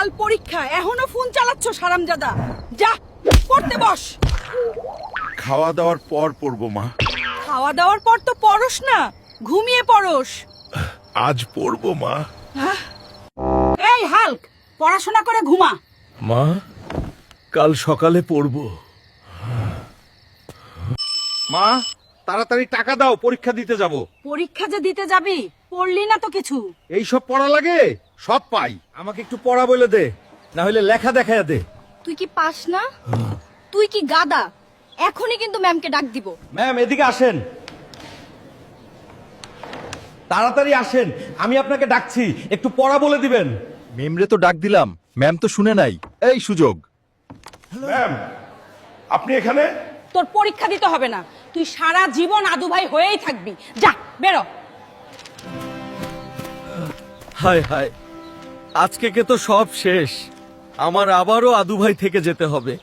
কাল পরীক্ষা, এখনো ফোন চালাচ্ছ হারামজাদা। যা পড়তে বস। খাওয়া দাওয়ার পর পড়বো মা। খাওয়া দাওয়ার পর তো পড়স না, ঘুমিয়ে পড়স। আজ পড়বো মা। এই হাল্ক, পড়াশোনা করে ঘুমা। মা, কাল সকালে পড়বো। মা, তাড়াতাড়ি টাকা দাও, পরীক্ষা দিতে যাব। পরীক্ষা যে দিতে যাবি, পড়লি না তো কিছু। এই সব পড়া লাগে? সব পাই। আমাকে একটু পড়া বলে দে, না হলে লেখা দেখায়া দে। তুই কি পাস না? তুই কি গাদা? এখনই কিন্তু ম্যামকে ডাক দিব। ম্যাম এদিকে আসেন, তাড়াতাড়ি আসেন, আমি আপনাকে ডাকছি, একটু পড়া বলে দিবেন। মেমরে তো ডাক দিলাম, ম্যাম তো শুনে নাই। এই সুযোগ। ম্যাম, আপনি এখানে? তোর পরীক্ষা দিতে হবে না, তুই সারা জীবন আদু ভাই হয়েই থাকবি। যা বেরো। হায় হায়, আজকে কে তো সব শেষ। আমার আবারও আদু ভাই থেকে যেতে হবে।